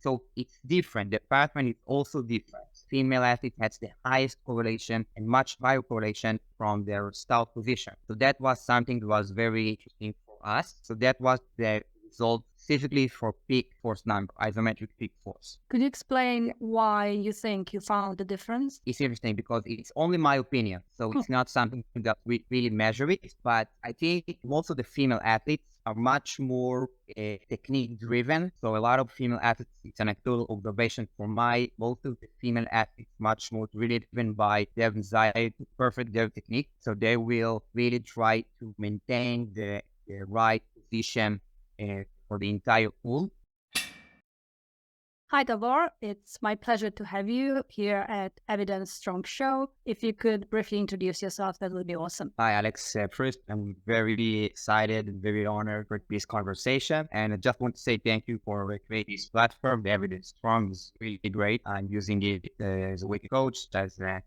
So it's different. The pattern is also different. Female athlete has the highest correlation and much higher correlation from their start position. So that was something that was very interesting for us. So that was the result specifically for peak force number, isometric peak force. Could you explain why you think you found the difference? It's interesting because it's only my opinion. So it's not something that we really measure it. But I think most of the female athletes are much more technique driven. So a lot of female athletes, it's an anecdotal observation for most of the female athletes much more really driven by their desire to perfect their technique. So they will really try to maintain the right position for the entire pool. Hi, Tavor. It's my pleasure to have you here at Evidence Strong Show. If you could briefly introduce yourself, that would be awesome. Hi, Alex. First, I'm very excited and very honored for this conversation. And I just want to say thank you for creating this platform. The Evidence Strong is really great. I'm using it as a weight coach, as a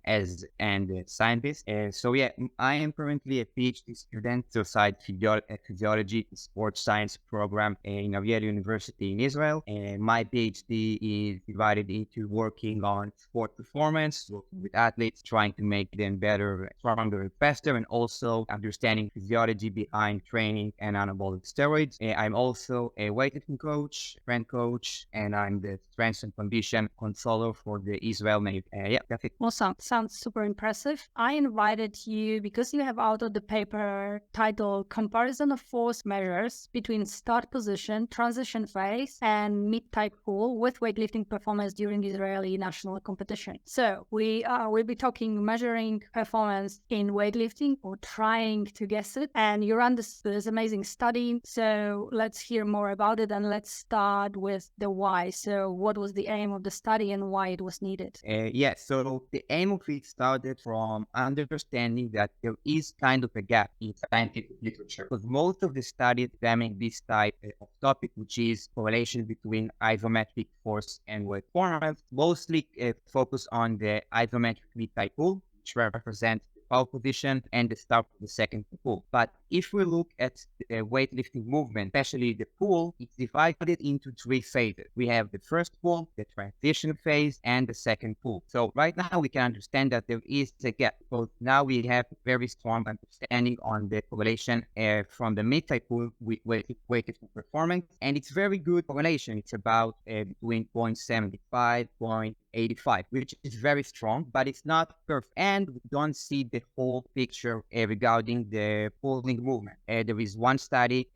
scientist. So yeah, I am currently a Ph.D. student, inside physiology and sports science program in Ariel University in Israel. And my Ph.D. is divided into working on sport performance, working with athletes, trying to make them better, stronger, and faster, and also understanding physiology behind training and anabolic steroids. I'm also a weightlifting coach, strength coach, and I'm the strength and condition consultant for the Israel Navy. Yeah, that's it. Awesome. Sounds super impressive. I invited you because you have authored the paper titled Comparison of Force Measures Between Start Position, Transition Phase, and Midthigh Pull with weightlifting performance during Israeli national competition. So we will be talking measuring performance in weightlifting or trying to guess it. And you run this amazing study. So let's hear more about it and let's start with the why. So what was the aim of the study and why it was needed? Yes, so the aim of it started from understanding that there is kind of a gap in scientific literature because most of the studies examining this type of topic, which is correlation between isometric force and weight performance, mostly focus on the isometric midthigh pull, which represents the power position and the start of the second pull. But if we look at the weightlifting movement, especially the pull, it's divided into three phases. We have the first pull, the transition phase, and the second pull. So right now we can understand that there is a gap. So now we have a very strong understanding on the correlation from the midthigh pull with weightlifting performance. And it's very good correlation. It's about between 0.75, 0.85, which is very strong, but it's not perfect. And we don't see the whole picture regarding the pulling movement. There is one study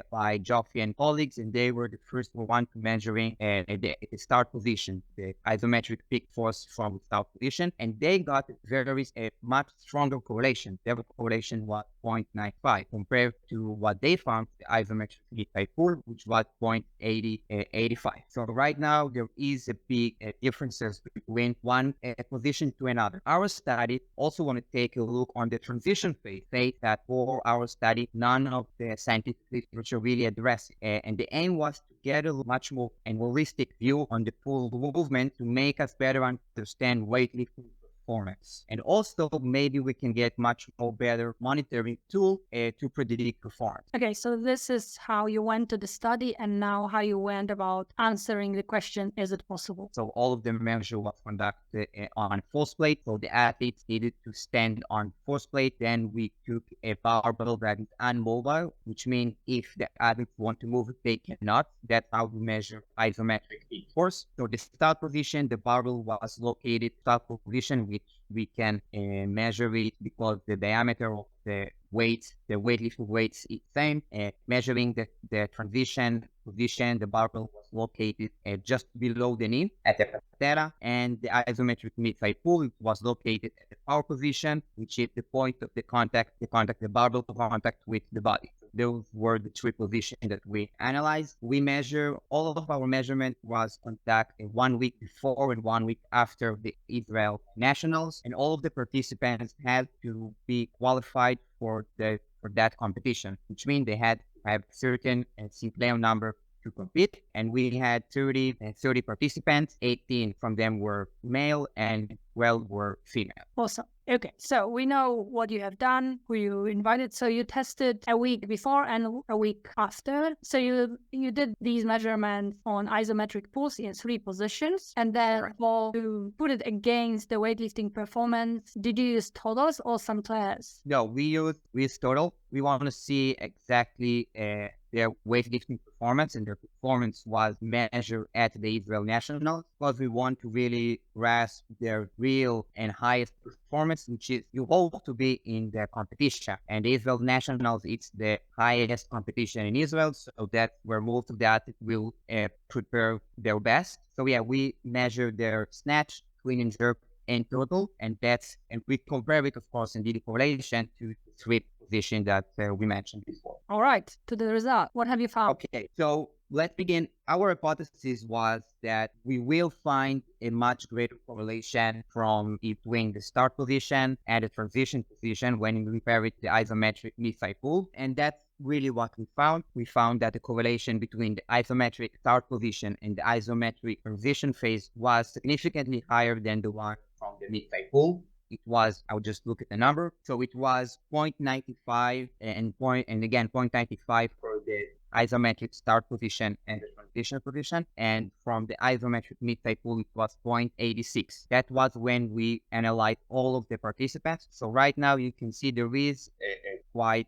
by Joffrey and colleagues, and they were the first one to measuring the start position, the isometric peak force from start position, and they got a much stronger correlation. Their correlation was 0.95 compared to what they found, the isometric midthigh pull, which was 0.85. So right now there is a big differences between one position to another. Our study also want to take a look on the transition phase that for our study, none of the scientific literature really addressed. And the aim was to get a much more and holistic view on the pull movement to make us better understand weightlifting performance. And also maybe we can get much more better monitoring tool to predict performance. Okay, so this is how you went to the study and now how you went about answering the question, is it possible? So all of the measure was conducted on force plate. So the athletes needed to stand on force plate. Then we took a barbell that is unmobile, which means if the athletes want to move it, they cannot. That's how we measure isometric peak force. So the start position, the barbell was located start position, which we can measure it because the diameter of the weightlifting weights is same. Measuring the transition position, the barbell was located just below the knee at the patella, and the isometric midthigh pull was located at the power position, which is the point of the barbell contact with the body. Those were the three positions that we analyzed. We measure, all of our measurement was conducted 1 week before and 1 week after the Israel Nationals, and all of the participants had to be qualified for that competition, which means they had to have certain Sinclair number to compete. And we had 30 participants, 18 from them were male and 12 were female. Awesome. Okay, so we know what you have done, who you invited. So you tested a week before and a week after. So you did these measurements on isometric pulse in 3 positions, and then to put it against the weightlifting performance, did you use totals or some tests? No, we use total. We want to see exactly their weightlifting performance, and their performance was measured at the Israel Nationals, because we want to really grasp their real and highest performance, which is you hope to be in the competition. And the Israel Nationals, it's the highest competition in Israel, so that's where most of the athletes will prepare their best. So yeah, we measure their snatch, clean and jerk, and total, and we compare it, of course, in the correlation to the 3 position that we mentioned before. All right, to the result. What have you found? Okay, so let's begin. Our hypothesis was that we will find a much greater correlation from between the start position and the transition position when we compare it to the isometric Midthigh pull, and that's really what we found. We found that the correlation between the isometric start position and the isometric transition phase was significantly higher than the one from the Midthigh pull. It was, I'll just look at the number. So it was 0.95 and again 0.95 for the isometric start position and the transition position. And from the isometric Midthigh pull, it was 0.86. That was when we analyzed all of the participants. So right now you can see there is a quite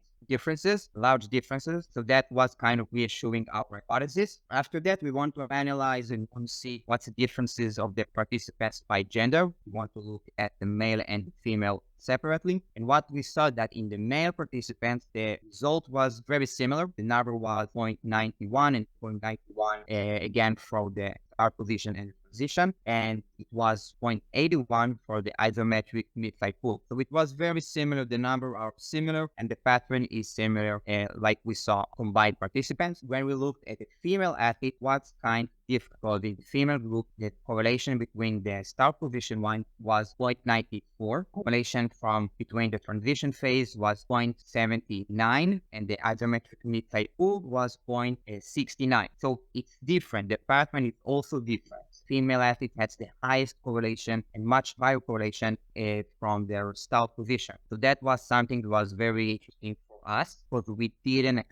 large differences. So that was kind of reassuring our hypothesis. After that, we want to analyze and want to see what's the differences of the participants by gender. We want to look at the male and the female separately. And what we saw that in the male participants, the result was very similar. The number was 0.91 and 0.91 again for the start position and position, and it was 0.81 for the isometric Midthigh pull. So it was very similar. The number are similar, and the pattern is similar, like we saw combined participants. When we looked at the female athlete, what's kind of difficult in the female group, the correlation between the start position one was 0.94. Correlation from between the transition phase was 0.79, and the isometric Midthigh pull was 0.69. So it's different. The pattern is also different. Female athlete has the highest correlation and much higher correlation from their start position. So that was something that was very interesting for us, because we didn't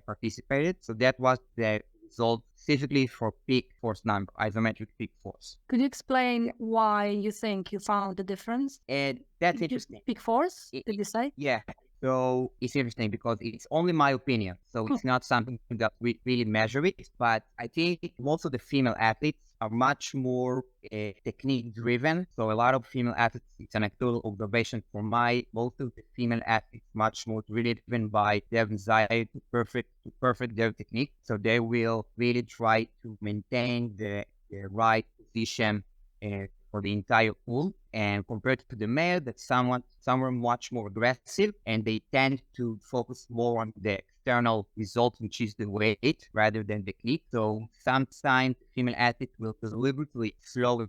participate. So that was the result specifically for peak force number, isometric peak force. Could you explain why you think you found the difference? And that's interesting. Peak force, did you say? Yeah. So it's interesting because it's only my opinion. So it's not something that we really measure it. But I think most of the female athletes are much more technique driven. So a lot of female athletes, it's an anecdotal observation for most of the female athletes much more really driven by their desire to perfect their technique. So they will really try to maintain the right position for the entire pull, and compared to the male, that some are much more aggressive, and they tend to focus more on the external result, which is the weight, rather than the technique. So sometimes female athletes will deliberately slow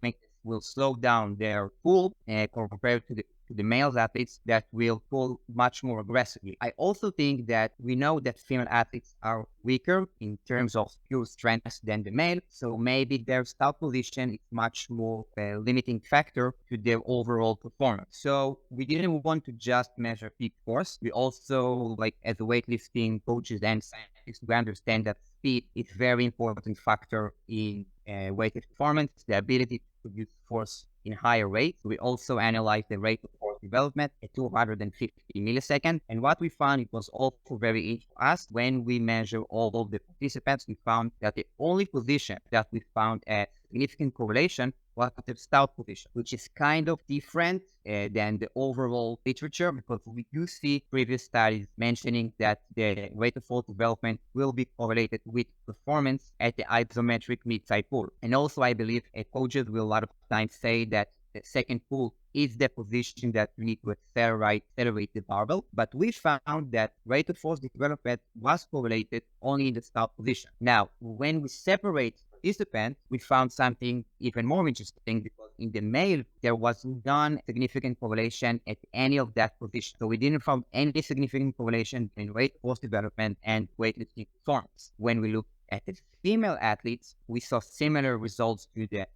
down their pull compared to the male athletes that will pull much more aggressively. I also think that we know that female athletes are weaker in terms of pure strength than the male, so maybe their start position is much more a limiting factor to their overall performance. So we didn't want to just measure peak force. We also, like as weightlifting coaches and scientists, we understand that speed is a very important factor in weightlifting performance, the ability to produce force in higher rates. We also analyzed the rate of force development at 250 milliseconds. And what we found, it was also very interesting for us. When we measure all of the participants, we found that the only position that we found a significant correlation was the start position, which is kind of different than the overall literature, because we do see previous studies mentioning that the rate of force development will be correlated with performance at the isometric Midthigh pull. And also, I believe coaches will a lot of times say that the second pull is the position that we need to accelerate the barbell. But we found that rate of force development was correlated only in the start position. Now, when we separate participants, we found something even more interesting, because in the male, there was non-significant correlation at any of that position. So we didn't find any significant correlation between rate of force development and weightlifting performance. When we looked at the female athletes, we saw similar results to the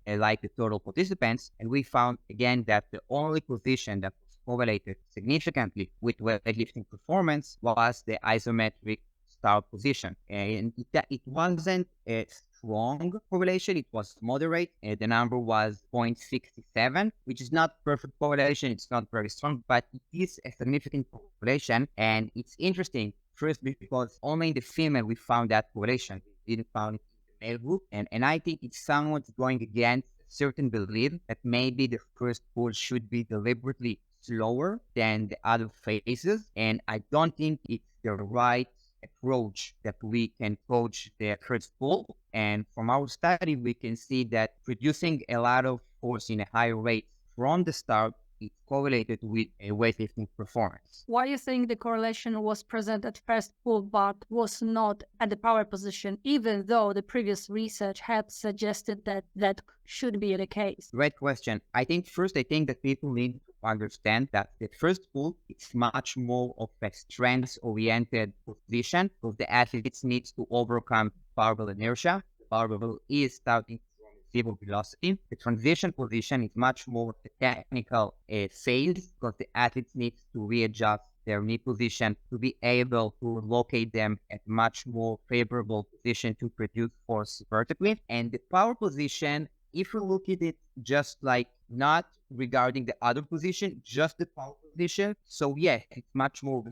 total participants, and we found again that the only position that was correlated significantly with weightlifting performance was the isometric start position. And it wasn't a strong correlation, it was moderate. The number was 0.67, which is not perfect correlation, it's not very strong, but it is a significant correlation. And it's interesting, first, because only in the female we found that correlation. We didn't find it in the male group. And I think it's somewhat going against a certain belief that maybe the first pull should be deliberately slower than the other phases. And I don't think it's the right approach that we can coach the first pull. And from our study, we can see that producing a lot of force in a higher rate from the start is correlated with a weightlifting performance. Why do you think the correlation was present at first pull but was not at the power position, even though the previous research had suggested that that should be the case? Great question. I think that people need to understand that the first pull is much more of a strength-oriented position because the athletes need to overcome barbell inertia. The barbell is starting from zero velocity. The transition position is much more a technical phase because the athletes need to readjust their knee position to be able to locate them at much more favorable position to produce force vertically. And the power position, if we look at it just like not regarding the other position, just the power position. So yeah, it's much more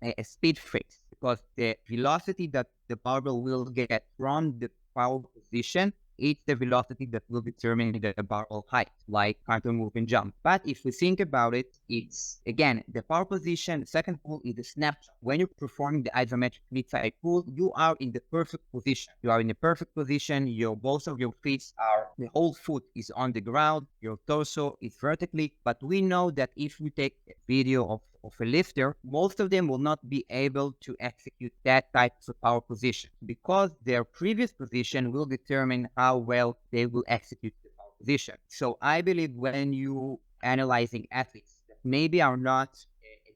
a speed phase because the velocity that the barbell will get from the power position, it's the velocity that will determine the barbell height, like counter move and jump. But if we think about it, it's again the power position. The second pull is the snapshot. When you're performing the isometric Midthigh pull, you are in the perfect position. You are in the perfect position. Both of your feet the whole foot is on the ground. Your torso is vertically. But we know that if we take a video of a lifter, most of them will not be able to execute that type of power position because their previous position will determine how well they will execute the power position. So I believe when you analyzing athletes that maybe are not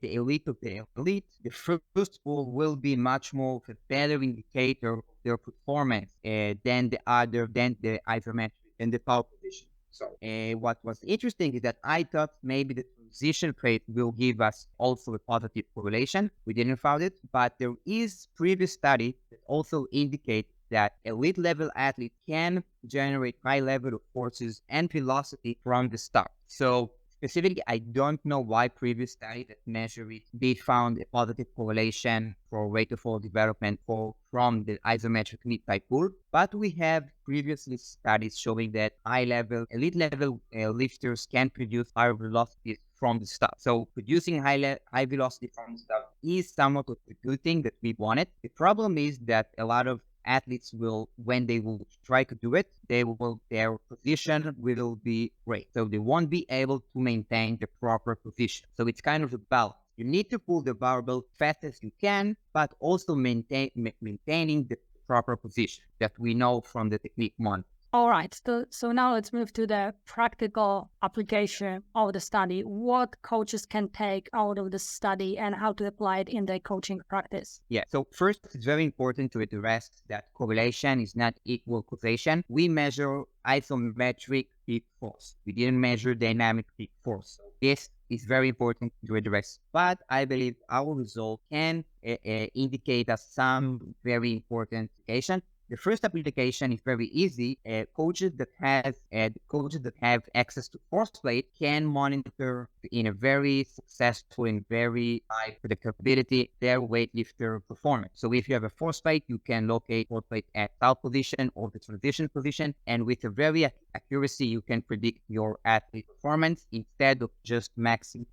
the elite of the elite, the first pull will be much more of a better indicator of their performance than the isometric and the power position. So what was interesting is that I thought maybe the transition phase will give us also a positive correlation. We didn't find it, but there is previous study that also indicate that elite level athlete can generate high level of forces and velocity from the start. So specifically, I don't know why previous study that measure it, they found a positive correlation for rate of fall development from the isometric Midthigh pull, but we have previously studies showing that elite level lifters can produce higher velocities from the start. So producing high velocity from the start is somewhat of a good thing that we wanted. The problem is that a lot of athletes will, when they will try to do it, their position will be great. So they won't be able to maintain the proper position. So it's kind of a balance. You need to pull the barbell fast as you can, but also maintaining the proper position that we know from the technique one. All right. So now let's move to the practical application of the study. What coaches can take out of the study and how to apply it in their coaching practice? Yeah. So first, it's very important to address that correlation is not equal causation. We measure isometric peak force. We didn't measure dynamic peak force. So this is very important to address. But I believe our result can indicate us some very important application. The first application is very easy. Coaches that have access to force plate can monitor in a very successful and very high predictability their weightlifter performance. So if you have a force plate, you can locate force plate at start position or the transition position, and with a very accuracy, you can predict your athlete performance instead of just maxing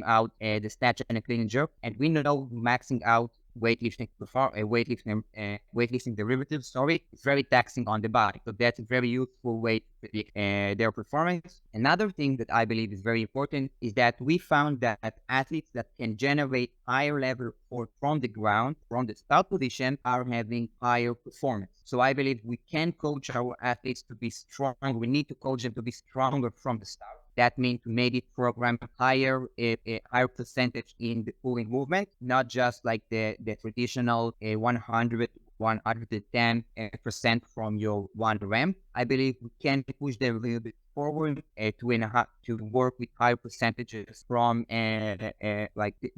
out the snatch and a clean and jerk. And we know maxing out weightlifting derivatives, it's very taxing on the body. So that's a very useful way to predict their performance. Another thing that I believe is very important is that we found that athletes that can generate higher level of force from the ground, from the start position, are having higher performance. So I believe we can coach our athletes to be strong. We need to coach them to be stronger from the start. That means to maybe program a higher percentage in the pulling movement, not just like the traditional 100 110% from your 1 rep. I believe we can push them a little bit forward to work with higher percentages from like the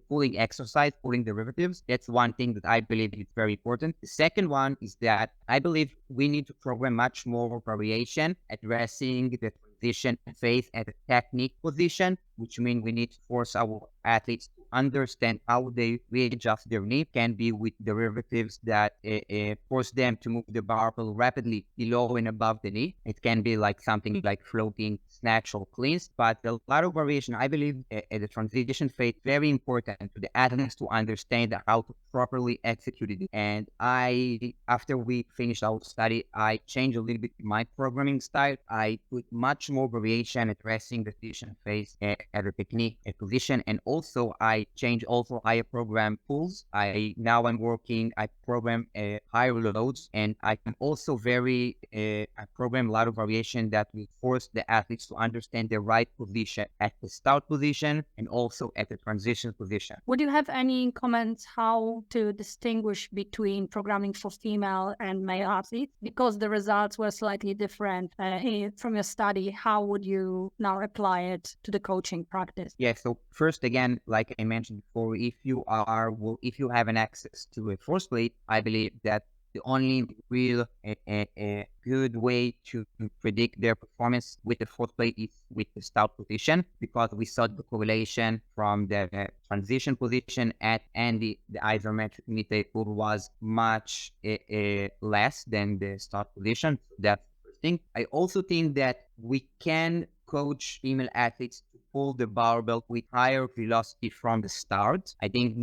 pulling exercise, pulling derivatives. That's one thing that I believe is very important. The second one is that I believe we need to program much more variation, addressing the transition phase at a technique position, which means we need to force our athletes to understand how they readjust their knee. Can be with derivatives that force them to move the barbell rapidly below and above the knee. It can be like something like floating, snatch, or cleans, but a lot of variation. I believe at the transition phase, very important to the athletes to understand how to properly execute it. And after we finished our study, I changed a little bit my programming style. I put much more variation addressing the transition phase at a technique, a position, and also I changed also higher program pulls. I program higher loads, and I can also I program a lot of variation that will force the athletes to understand the right position at the start position and also at the transition position. Would you have any comments how to distinguish between programming for female and male athletes? Because the results were slightly different from your study. How would you now apply it to the coaching practice? Yeah, so first, again, like I mentioned before, if you have an access to a force plate, I believe that the only real good way to predict their performance with the force plate is with the start position, because we saw the correlation from the transition position and the isometric Midthigh pull was much less than the start position. So that's the first thing. I also think that we can coach female athletes to pull the barbell with higher velocity from the start. I think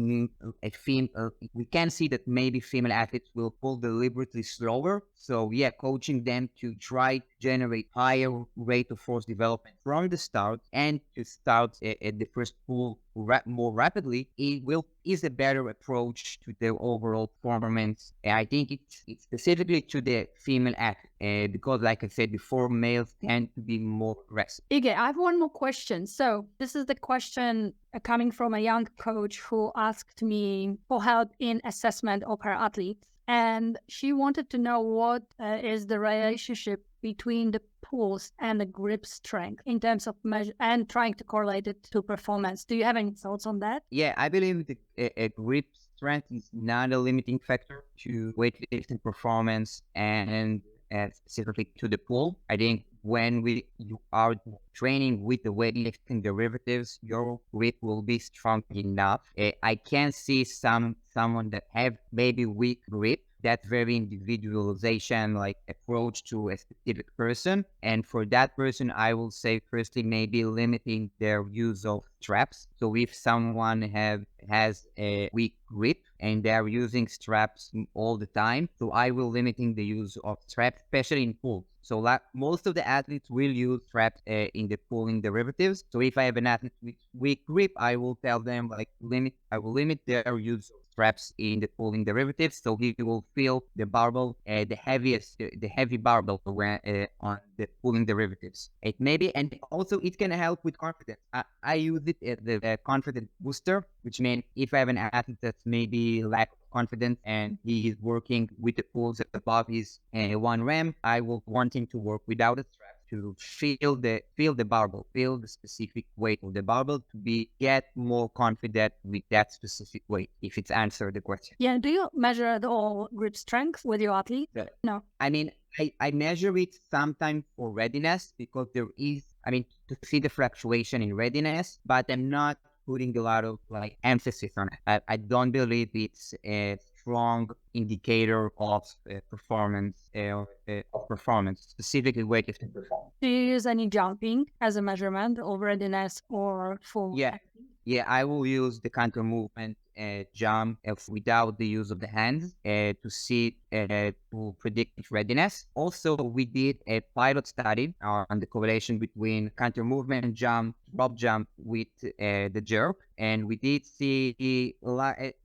we can see that maybe female athletes will pull deliberately slower. So yeah, coaching them to try to generate higher rate of force development from the start and to start at the first pull more rapidly, is a better approach to their overall performance. And I think it's specifically to the female athlete, because like I said before, males tend to be more aggressive. Ige, I have one more question. So this is the question coming from a young coach who asked me for help in assessment of her athletes. And she wanted to know what is the relationship between the pulls and the grip strength in terms of measure and trying to correlate it to performance. Do you have any thoughts on that? Yeah, I believe the grip strength is not a limiting factor to weightlifting performance and specifically to the pull. I think when you are training with the weightlifting derivatives, your grip will be strong enough. I can see someone that have maybe weak grip. That's very individualization, like approach to a specific person. And for that person, I will say firstly, maybe limiting their use of straps. So if someone has a weak grip and they're using straps all the time, so I will limiting the use of straps, especially in pulls. So most of the athletes will use straps in the pulling derivatives. So if I have an athlete with weak grip, I will tell them I will limit their use of straps in the pulling derivatives, so he will feel the barbell, the heavy barbell on the pulling derivatives. And also it can help with confidence. I use it as the confidence booster, which means if I have an athlete that's maybe lack of confidence and he is working with the pulls above his 1 rep, I will want him to work without a strap to feel the barbell, feel the specific weight of the barbell to get more confident with that specific weight, if it's answered the question. Yeah, do you measure at all grip strength with your athlete? No. I mean, I measure it sometimes for readiness, because there is, to see the fluctuation in readiness, but I'm not putting a lot of emphasis on it. I don't believe it's a strong indicator of performance, specifically weightlifting performance. Do you use any jumping as a measurement of readiness or for? Yeah, I will use the counter movement jump without the use of the hands to predict readiness. Also, we did a pilot study on the correlation between counter movement jump, drop jump with the jerk, and we did see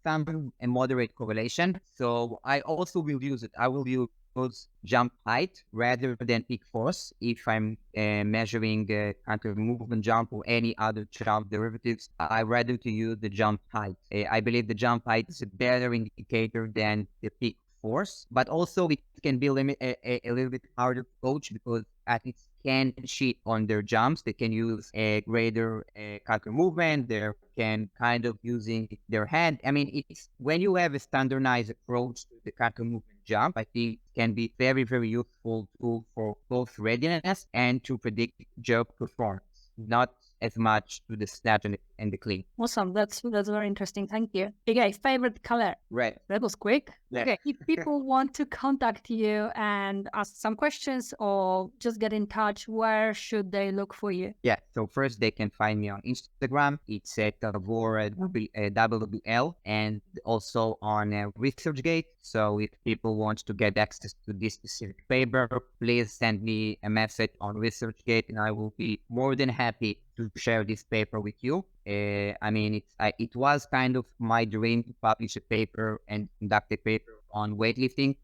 some moderate correlation. So I also will use it. I will use chose jump height rather than peak force. If I'm measuring kind of movement jump or any other jump derivatives, I rather to use the jump height. I believe the jump height is a better indicator than the peak force, but also it can be a little bit harder to coach because athletes can cheat on their jumps. They can use a greater counter movement. They can kind of using their hand. I mean, it's when you have a standardized approach to the counter movement jump, I think it can be very, very useful tool for both readiness and to predict jump performance. Not as much to the snatch and the clean. Awesome. That's very interesting. Thank you. Okay, favorite color. Red. That was quick. Yeah. Okay, if people want to contact you and ask some questions or just get in touch, where should they look for you? Yeah, so first they can find me on Instagram. It's at Tavor WL, and also on ResearchGate. So if people want to get access to this specific paper, please send me a message on ResearchGate, and I will be more than happy to share this paper with you. I mean, it was kind of my dream to publish a paper and conduct a paper on weightlifting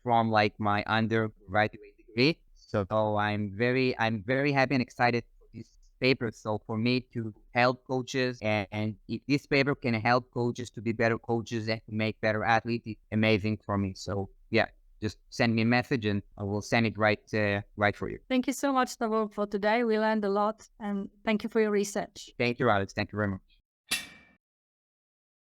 from like my undergraduate degree. So I'm very happy and excited for this paper. So for me to help coaches, and if this paper can help coaches to be better coaches and to make better athletes, it's amazing for me. So yeah, just send me a message and I will send it right for you. Thank you so much, Tavor, for today. We learned a lot, and thank you for your research. Thank you, Alex. Thank you very much.